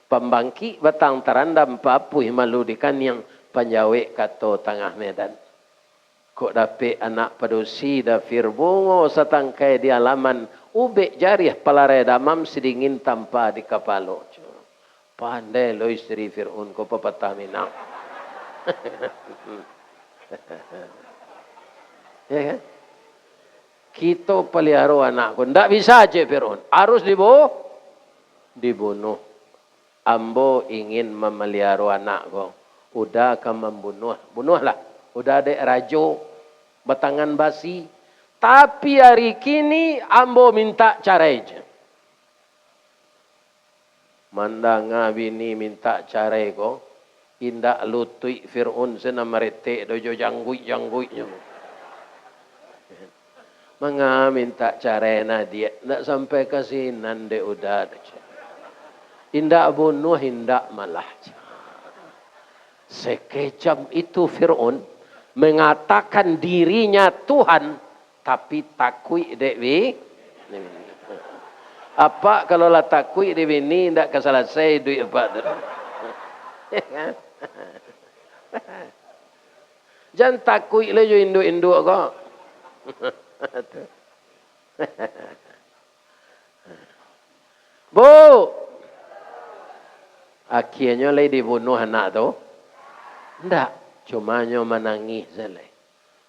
Pembangki batang terandam papuh malu di kaniang panjawek kato tengah medan. Kok dapat anak padusi Dafir bungo satangkai di alaman ubek jariah palarai damam sedingin tanpa di kapalo. Pandai lo istri Fir'aun ko pepatah Minang. Ya kan? Kita pelihara anak ko. Tidak bisa je Fir'aun. Harus dibunuh. Ambo ingin memelihara anak ko. Udah akan membunuh. Bunuhlah. Udah ada rajo. Batangan basi. Tapi hari kini ambo minta carai je. Mandanga bini minta carai ko. Indak lutui Fir'aun senam meretek dojo jangguik-jangguiknya. Manga minta carena dia. Tidak sampai kasinan dia udah. Indak bunuh, indak malah. Sekejam itu Fir'aun mengatakan dirinya Tuhan. Tapi takui dewi. Apa kalau lah takui dewi ini tidak keselesai duit apa. Jangan takui lah jo induk-induk kok. Bu, akhirnya lagi dibunuh anak tu. Tidak, cuma nyo menangis saja.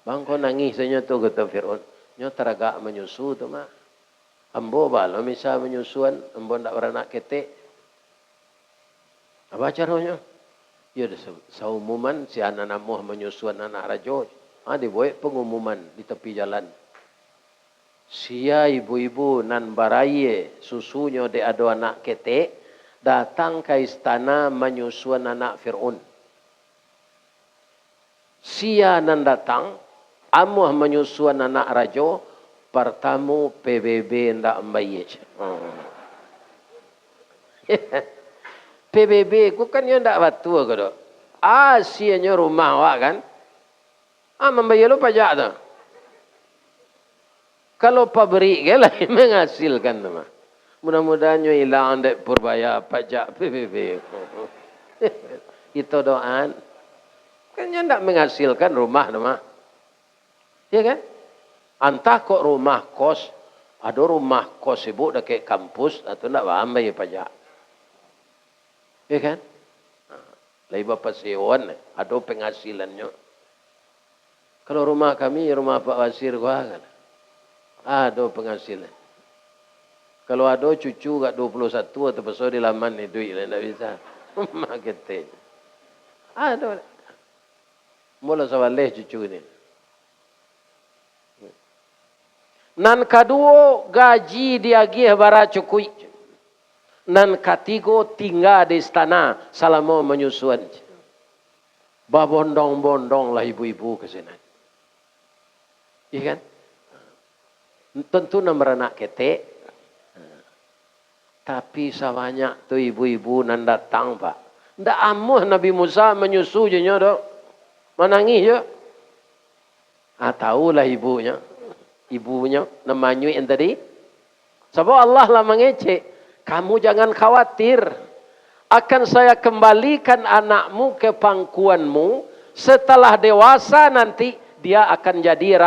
Bang kau nangis saja tu kata Fir'aun. Nyo teragak menyusu tu mah. Ambo balo misal menyusuan, ambo ndak beranak ketek. Apa caranya? Ya seumuman si anak namuh menyusuan anak rajo. Dibuat pengumuman di tepi jalan. Sia ibu-ibu nan baraye susunya de ada anak ketek datang ke istana menyusuan anak Fir'aun. Sia nan datang amuh menyusuan anak rajo pertamu PBB ndak mbaye. PBB ku kan yo ndak batu ko do. Sianya rumah awak kan. Membayar lu pajak tu. Kalau pabrik ke lah menghasilkan tu mah. Mudah-mudahan hilang dek purbaya pajak PBB. Itu doaan. Kan tidak menghasilkan rumah. Ya kan? Antah kok rumah kos, ada rumah kos ibu dekat kampus atau tidak bayar pajak. Ya kan? Lai bapa sewan ada penghasilannya. Kalau rumah kami rumah Pak Wasir gua kan. Ada penghasilan. Kalau ada cucu kat 21 atau besar di laman ni duit lah tak bisa. Marketing. Ada. Mula sawaleh cucu ni. Nan kedua gaji dia gih bara cukui. Nan ketiga tinggal di istana selama menyusuan. Babondong-bondong lah ibu-ibu ke sini. Iya kan? Tentu nombor anak ketek. Tapi sebanyak tu ibu-ibu nan datang pak. Ndak amuh Nabi Musa menyusu je nya dok. Menangis je. Tahulah ibunya. Ibunya namanya yang tadi. Sebab Allah lah mengecek. Kamu jangan khawatir. Akan saya kembalikan anakmu ke pangkuanmu. Setelah dewasa nanti dia akan jadi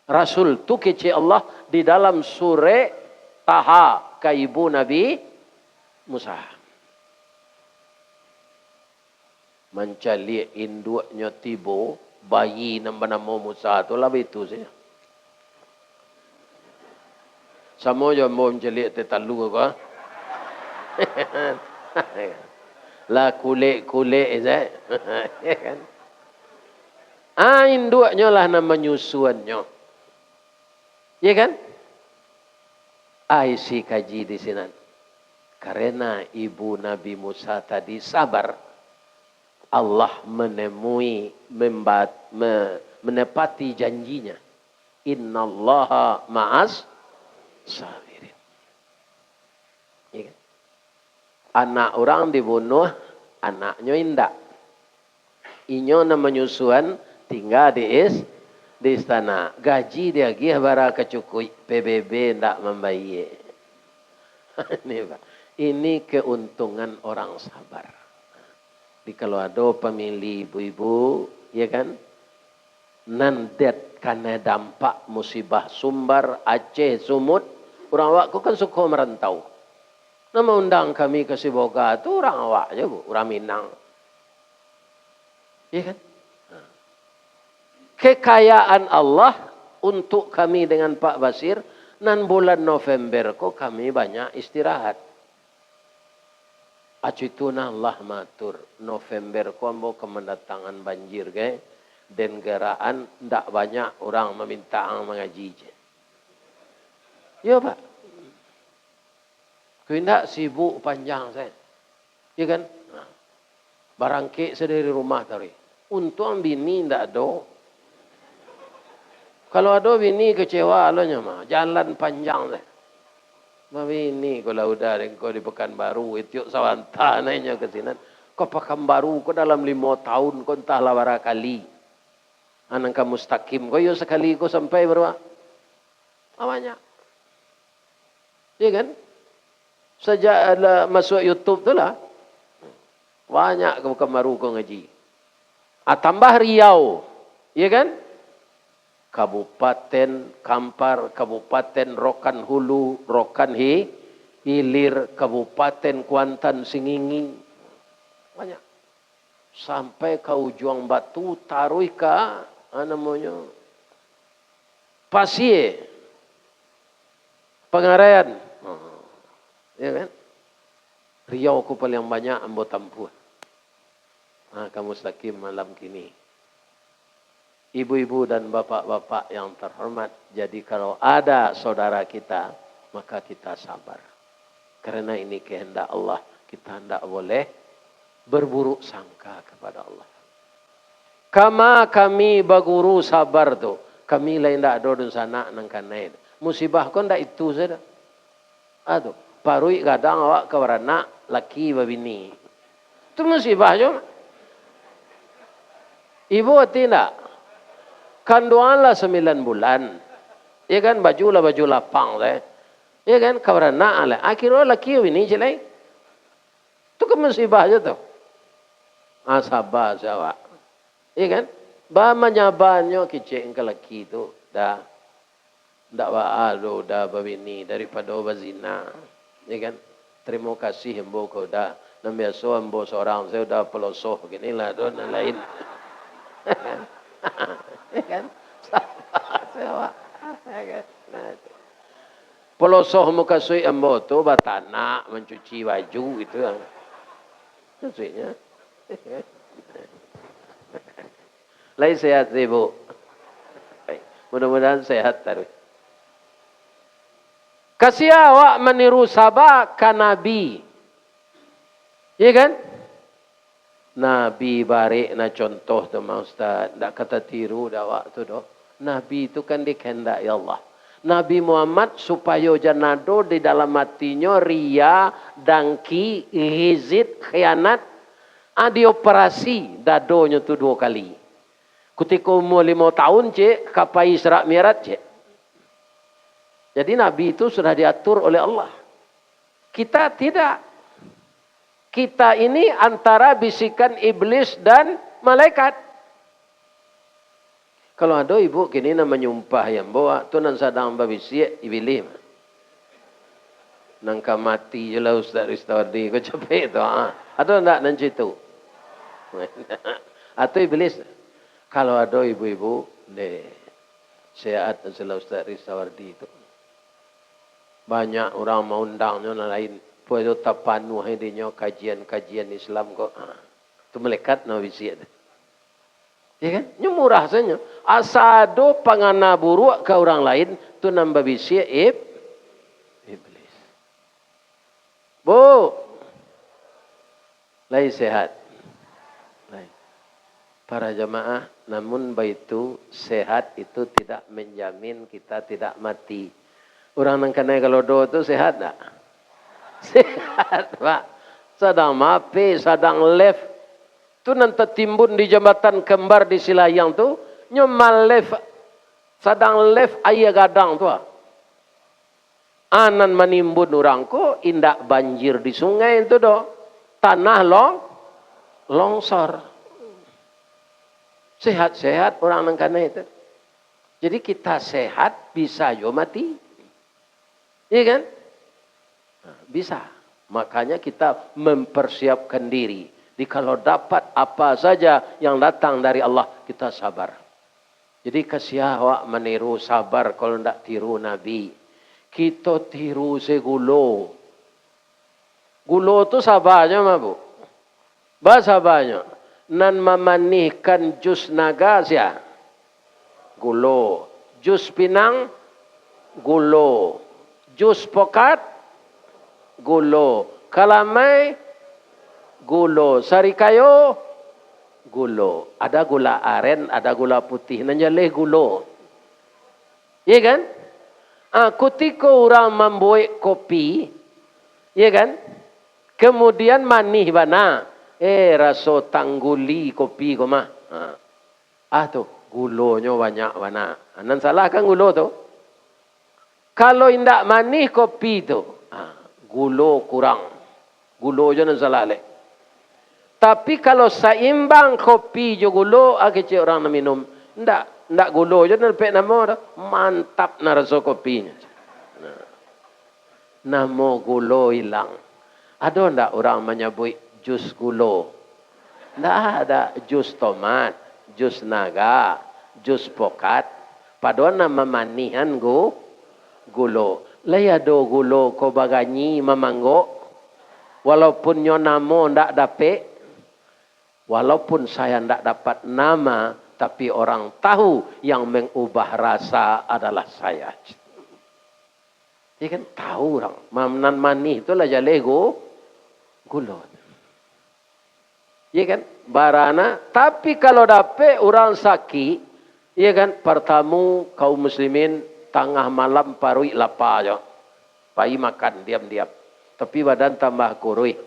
Rasul. Tu kecek Allah di dalam surah Taha. Ke ibu Nabi Musa. Mencari induknya tibo, bayi nama Musa tu lah itu saja. Sama je mau mencari tetalu apa? Lah kulit saja. Induknya lah nama nyusuannya. Ya kan? Isi kaji di sini. Karena ibu Nabi Musa tadi sabar. Allah menepati janjinya. Innallaha ma'as sabirin. Ya kan? Anak orang dibunuh, anaknya indak. Inyo nama menyusuan tinggal di istana. Gaji dia gih bara kecukui. PBB tidak membayar. Ini keuntungan orang sabar. Jadi kalau ada pemilih ibu-ibu, ya kan? Nandet karena dampak musibah Sumbar, Aceh, Sumut. Orang awak kan suka merantau. Nama undang kami ke Siboga itu orang awak aja bu. Orang Minang. Ya kan? Kekayaan Allah untuk kami dengan Pak Basir, nan bulan November kok kami banyak istirahat. Acituna Allah matur, November kok mau kemendatangan banjir ke, dan geraan ndak banyak orang meminta mengaji je. Ya Pak. Kau ndak sibuk panjang saya. Ya kan? Barangke sedari rumah tadi. Untung bini ndak ada. Kalau ada bini kecewa alanya mah jalan panjang deh. Bini kalau udah kau di Pekanbaru itu sawanta nanya ke sini. Kau Pekanbaru kau dalam 5 tahun kau entahlah berapa kali. Anang kamu mustaqim kau yo sekali kau sampai berapa? Banyak. Iya kan? Sejak ada masuk YouTube tu lah. Banyak ke Pekanbaru kau ngaji. Tambah Riau. Iya kan? Kabupaten Kampar, Kabupaten Rokan Hulu, Rokan Hilir, Kabupaten Kuantan Singingi. Banyak. Sampai ke ujung Batu, taruh ke, namanya, Pasie, Pengarayan. Ya kan? Riau ku paling banyak ambo tampuh. Kamu mustaqim malam kini. Ibu-ibu dan bapak-bapak yang terhormat. Jadi kalau ada saudara kita, maka kita sabar. Karena ini kehendak Allah. Kita tidak boleh berburuk sangka kepada Allah. Kama kami baguru sabar tu. Kami lain tak ada di sana nangkanain. Musibah kon tak itu saja. Aduh, parui kadang awak kewarna laki babini. Itu musibah je. Ibu tidak. Kanduanlah 9 bulan. Ya kan baju lapang deh. Ya kan? Karena ala akhirnya laki ini jelek. Itu kan musibah aja tuh. Asabah Jawa. Ya kan? Bamanya banyak kecil ke laki itu. Dah. Ndak wa'alu dah babini daripada bazina. Ya kan? Terima kasih embo kau dah. Namanya so embo seorang saya udah pelosoh beginilah don dan lain. Ya kan? Sabar Jawa. Ya kan? Pelosoh muka sui embo tu batana mencuci baju itu yang maksudnya. Lain sehat sih bu. Mudah-mudahan sehat terus. Kasih awak meniru sabak ka Nabi. Ya kan? Nabi barik na contoh tu ma Ustaz. Tak kata tiru dah awak tu doh. Nabi itu kan dikehendaki Allah. Nabi Muhammad supaya janado di dalam hatinya ria, dangki, hizid, khianat. Dioperasi dadonya tu 2 kali. Ketika umur 5 tahun cik, kapai Isra Mi'raj cik. Jadi Nabi itu sudah diatur oleh Allah. Kita tidak. Kita ini antara bisikan iblis dan malaikat. Kalau ada ibu kini nama menyumpah yang bawa tu nan sadang babisi iblis. Nangka mati je lah Ustaz Ristawardi. Kau capek tu. Ada tak nan situ? Atau iblis. Kalau ada ibu-ibu, sehat dan selalu Ustaz Ristawardi itu. Banyak orang mau undangnya lain. Puedo tapanu hadinya kajian-kajian Islam kok. Itu melekat na bisi. Ya kan? Ini murah saja. Asado pangana buruk ke orang lain, tu nambah bisi iblis. Bu, lain sehat. Lain. Para jamaah, namun baitu sehat itu tidak menjamin kita tidak mati. Orang nang kena kalau do tu sehat tak? Sehat, Pak. Sedang mape, sedang left. Tu nanti timbun di jambatan kembar di Silayang tu, nyomal left, sedang left ayah gadang tu. Anan menimbun orang ko, indak banjir di sungai itu do. Tanah longsor. Sehat-sehat orang nang kana itu. Jadi kita sehat bisa yo mati. Iya kan? Nah, bisa. Makanya kita mempersiapkan diri. Jadi kalau dapat apa saja yang datang dari Allah, kita sabar. Jadi kasih awak meniru sabar kalau tidak tiru Nabi. Kita tiru segulo. Gulo itu sabarnya mah bu. Bahasa banyak. Nan memanihkan jus naga sia. Gulo. Jus pinang. Gulo. Jus pokat. Gulo. Kalamay. Gulo. Sari kayo. Gulo. Ada gula aren, ada gula putih. Nanjale gulo. Iya kan? Ketika orang membuat kopi. Iya kan? Kemudian manih bana. Raso tangguli kopi ko mah. Tu gulonya banyak bana. Nan salah kan gulo tu? Kalau indak manih kopi tu. Gulo kurang. Gulo je nan salah leh. Tapi kalau seimbang kopi je gulo, kecil orang nak minum. Ndak gulo je nan pek nama dah. Mantap na rasa kopinya. Nama gulo hilang. Ada ndak orang menyebut jus gulo? Ndak ada. Jus tomat, jus naga, jus pokat. Padahal nama manihan gulo. Layado gulo ko baganyi memanggo. Walaupun nyo namo ndak dapet. Walaupun saya tidak dapat nama, tapi orang tahu yang mengubah rasa adalah saya. Dia kan tahu orang. Mamnan manih itulah jalego gula. Ya kan? Barana. Tapi kalau dapat orang sakit, ya kan? Pertamu kaum muslimin tengah malam parui lapar aja. Pai makan diam-diam. Tapi badan tambah kurui.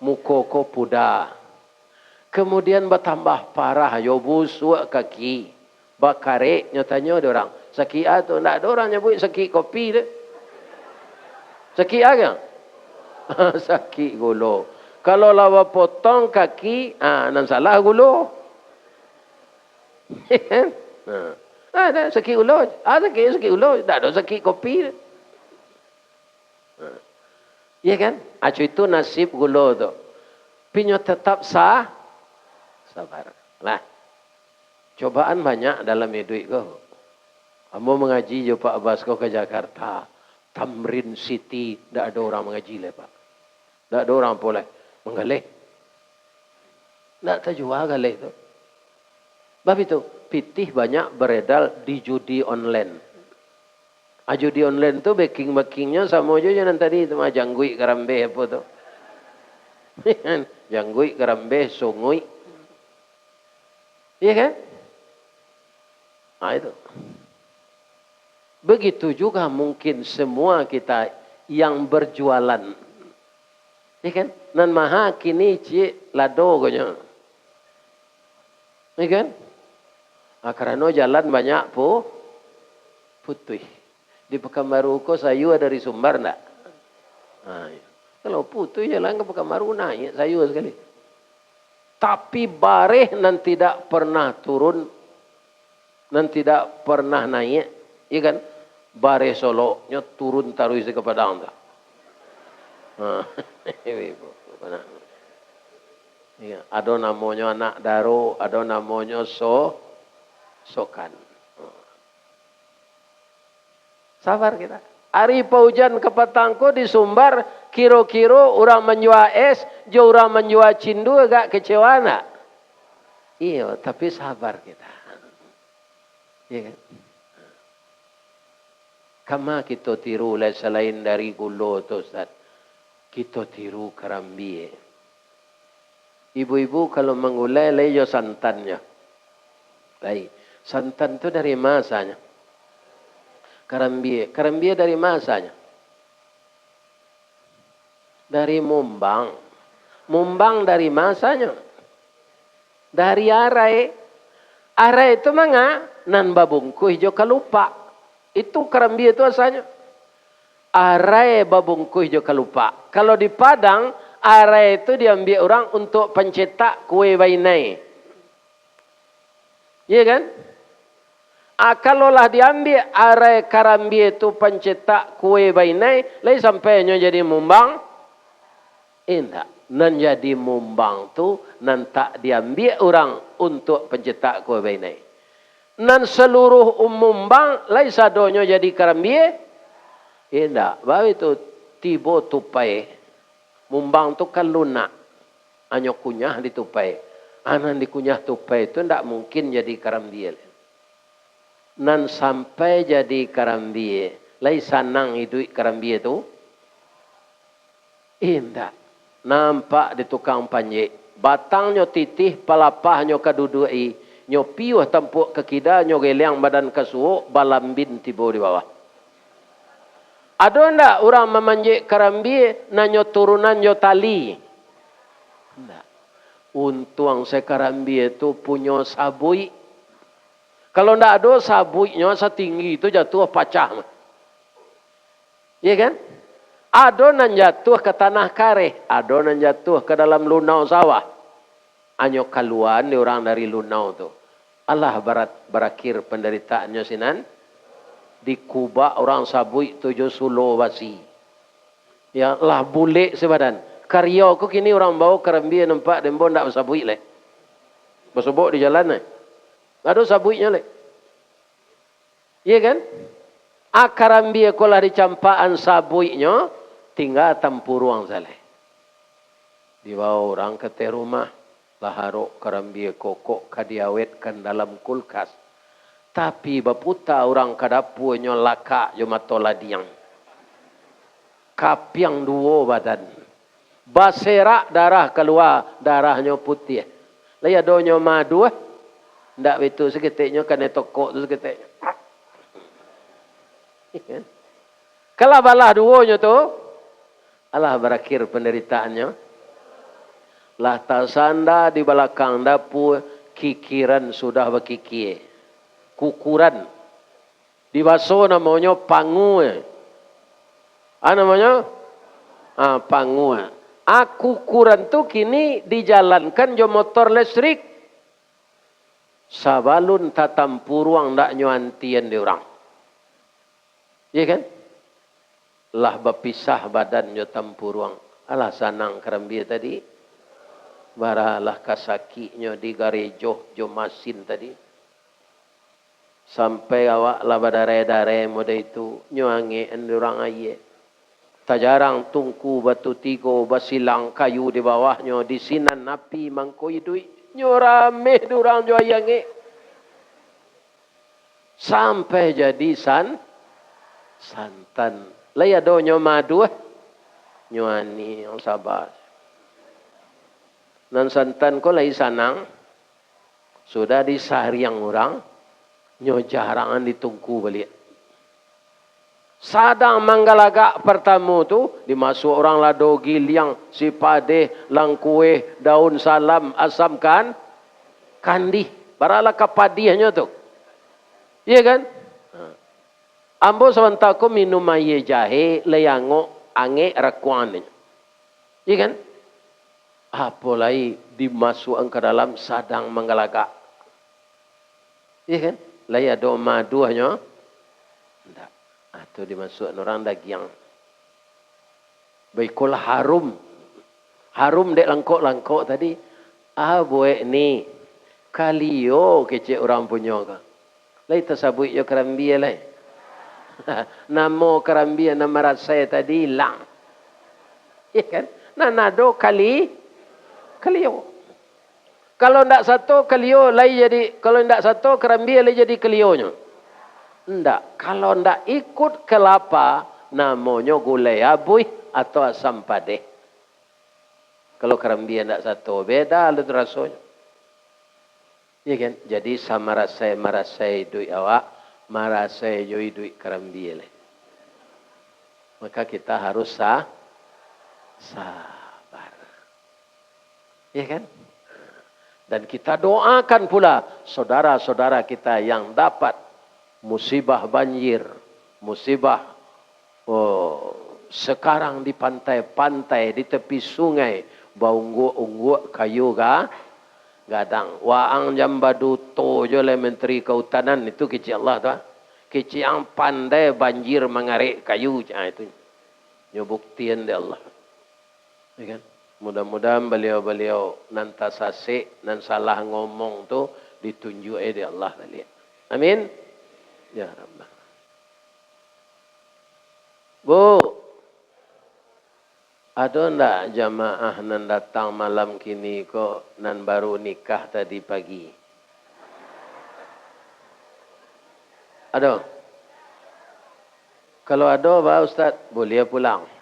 Mukoko puda. Kemudian bertambah parah, yo busuk kaki. Bakare, nyatanya ada orang. Sakit tu, tak ada orang nyebut sakit kopi tu. Sakit agak? Sakit gulo. Kalau lawa potong kaki, nan salah gulo. Ada sakit ulo. Sakit ulo. Tak ada sakit kopi. Ya kan? Acu itu nasib gulo tu. Pinyo tetap sabar. Lah. Cobaan banyak dalam hidup kau. Kamu mengaji je Pak Abbas kau ke Jakarta. Tamrin City. Tak ada orang mengaji le Pak. Tak ada orang boleh menggalih. Tak terjual galih tu. Sebab itu, pitih banyak beredar di judi online. Judi online tu backing-backingnya sama je yang tadi tu mah janggui karambeh apa tu. Janggui karambeh sungui. Iya kan? Itu. Begitu juga mungkin semua kita yang berjualan. Iya kan? Nan maha kini cik lado gonya. Iya kan? Karena jalan banyak putih. Di Pekanbaru ko sayur dari Sumbar enggak? Kalau putih jalan ke Pekanbaru naik sayur sekali. Tapi bareh nan tidak pernah turun, nan tidak pernah naik, iya kan? Bareh Solo nya turun taruh isi ke Padang dah. Iya, ada namanya anak daro, ada namanya sokan. Sabar kita. Hari paujan ke petangko di Sumbar, kiro-kiro orang menjual es, jo orang menjual cindu agak kecewa nak? Iya, tapi sabar kita. Iya kan? Kama kita tiru lah selain dari gulo tu Ustaz. Kita tiru karambie. Ibu-ibu kalau mengulai leyo santannya. Baik. Santan tu dari masanya. Karambie. Karambie dari masanya. Dari mumbang. Mumbang dari masanya. Dari arai. Arai itu manga nan babungku hijau kalupa. Itu karambie itu asalnya. Arai babungku hijau kalupa. Kalau di Padang, arai itu diambil orang untuk pencetak kue bainai. Iya kan? Kalaulah diambil arai karambie itu pencetak kue bainai, lain sampainya jadi mumbang. Tidak. Nan jadi mumbang tu, nan tak diambil orang untuk pencetak kue bainai. Nan seluruh mumbang, lain sadonya jadi karambie. Tidak. Sebab itu, tibo tupai. Mumbang tu kan lunak. Hanya kunyah di tupai. Anan dikunyah tupai itu tidak mungkin jadi karambie. Nan sampai jadi karambie. Lai sanang hidup karambie itu. Indah. Nampak di tukang panjik. Batangnya titih, palapahnya kadudui. Nyo piuh tempuk ke kida, nyo geliang badan kasuuk, balambin tiba di bawah. Ada ndak orang memanjik karambie, nanyo turunan nyo tali? Ndak. Untung sekarambie itu punya sabui. Kalau tidak ada sabuknya setinggi itu jatuh pecah. Iya kan? Ada yang jatuh ke tanah kareh. Ada yang jatuh ke dalam lunau sawah. Hanya keluar ni orang dari lunau tu. Allah berakhir penderitaannya sinan. Di Kuba orang sabuk 7 sulo basi. Ya lah bulik sebadan. Karya aku kini orang bawa karambie nampak dembo tidak bersabuk leh. Bersabuk di jalan ni. Ada sabuknya leh. Iya kan? Karambie kalau dicampaan sabuknya, tinggal tempuruang saleh. Dibawa orang ke rumah, laharok karambie kokok kadiawetkan dalam kulkas. Tapi baputa orang kadapurnya laka joma toladiang. Kapiang dua badan. Baserak darah keluar, darahnya putih. Laya donyo madu. Ndak betul seketiknya kan tokok tu seketiknya. Kalau balah duonya tu, Allah berakhir penderitaannya. Lah tasanda di belakang dapur, kikiran sudah berkikir. Kukuran. Di baso namanya pangu. Namanya? Pangua. Aku kuran tu kini dijalankan jo motor listrik. Sabalun tatampuruang ndak nyuantian di orang. Iya kan? Lah berpisah badan jo tampuruang. Alah sanang kerambia tadi. Baralah kasakinya di garejo jo masin tadi. Sampai awak lah badare-dare muda itu nyuangi endurang aye. Tajarang tungku batu tigo basilang kayu di bawahnya di sinan napi mangkoi duit. Nyorame durang jo ayange. Sampai jadi santan. Laya do nyomadu nyuani yang sabar. Nan santan ko lai sanang. Sudah disahriang orang. Nyo jarangan ditungku balik. Sadang manggalaga pertama tu dimasuk orang lado giliang si pade langkue daun salam asam kandi baralah kapadiahnya tu. Iya kan? Ambo sebentar ko minum air jahe leyango ange rakuan. Iya kan? Apalagi dimasukkan ke dalam sadang manggalaga. Iya kan? Laya do maduanya. Enggak. Atau dimasukkan orang dagiang. Baiklah harum. Harum dek langkok-langkok tadi. Buat ni. Kalio kecik orang punya ka. Lai tersabut yo kerambia lai. Namo kerambia nama rasai tadi hilang. Iya kan? Nanado kalio. Kalau ndak satu kelio lai jadi, kalau ndak satu kerambia lai jadi kelionya. Ndak, kalau ndak ikut kelapa namanya gulai abui atau asam padeh. Kalau kerambia ndak satu beda alut rasanya. Ya kan? Jadi sama marasai duit awak, marasai joi duit kerambia lai. Maka kita harus sabar. Ya kan? Dan kita doakan pula saudara-saudara kita yang dapat musibah banjir, musibah sekarang di pantai-pantai, di tepi sungai, baungguk-ungguk kayu gadang. Waang jambadu to jole menteri kehutanan itu kecil Allah tu. Kecil yang pandai banjir mengarik kayu itu. Nyobuktian dia Allah. Ya kan? Mudah-mudahan beliau-beliau nanta sasik nan salah ngomong tu ditunjuk di Allah kali. Amin. Ya Rabbah. Bu, ada ndak jamaah nan datang malam kini kok nan baru nikah tadi pagi? Ada? Kalau ada, Pak Ustaz, boleh pulang.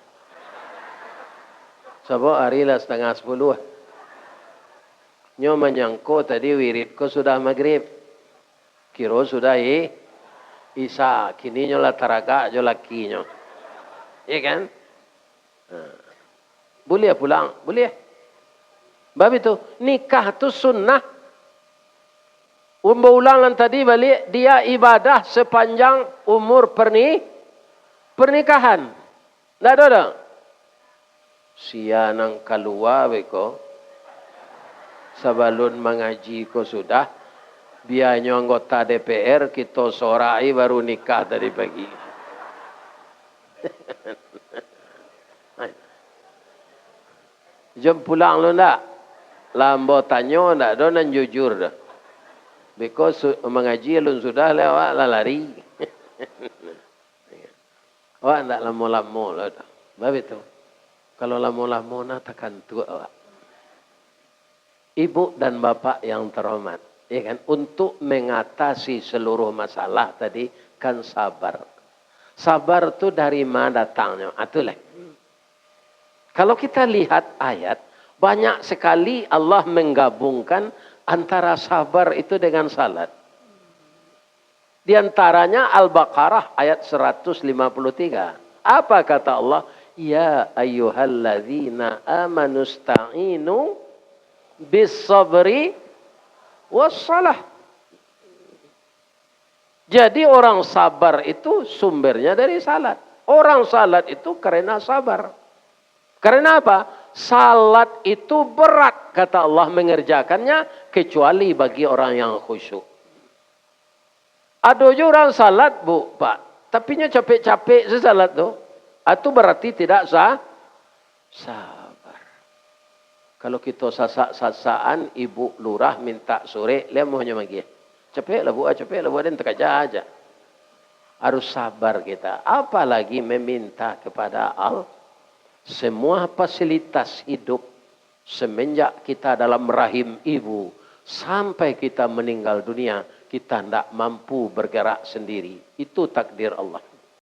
Sebab hari lah 9:30. Nyo menyangko tadi wiridku sudah maghrib. Kiro sudah Isa. Kini nyo lah taraga jo laki nyo. Iya kan? Boleh pulang? Boleh. Bab itu, nikah tu sunnah. Ulang tadi balik, dia ibadah sepanjang umur pernikahan. Tak ada. Sia nang keluar beko. Sebelum mengaji ko sudah. Biarnya anggota DPR kita sorai baru nikah tadi pagi. Jom pulang lo ndak? Lambo tanya ndak do nan jujur dah. Because mengaji lu sudah lewat lari. Awak ndak lama-lama lah dah. Bab itu. Kalau lama-lama nak takkan tua awak. Ibu dan bapak yang terhormat, ya kan, untuk mengatasi seluruh masalah tadi kan sabar. Sabar tu dari mana datangnya? Itulah. Kalau kita lihat ayat, banyak sekali Allah menggabungkan antara sabar itu dengan salat. Di antaranya Al-Baqarah ayat 153. Apa kata Allah? Ya ayyuhalladzina amanu sta'inu bis-sabri was-salah. Jadi orang sabar itu sumbernya dari salat. Orang salat itu karena sabar. Karena apa? Salat itu berat, kata Allah mengerjakannya, kecuali bagi orang yang khusyuk. Ada orang salat, Bu, Pak, tapi capek-capek sesalat tu. Itu berarti tidak sabar. Kalau kita sasak-sasaan, ibu lurah minta sore, dia maunya lagi. Capek lah Bu, dan terkaja aja. Harus sabar kita. Apalagi meminta kepada Allah. Semua fasilitas hidup semenjak kita dalam rahim ibu sampai kita meninggal dunia, kita tidak mampu bergerak sendiri. Itu takdir Allah.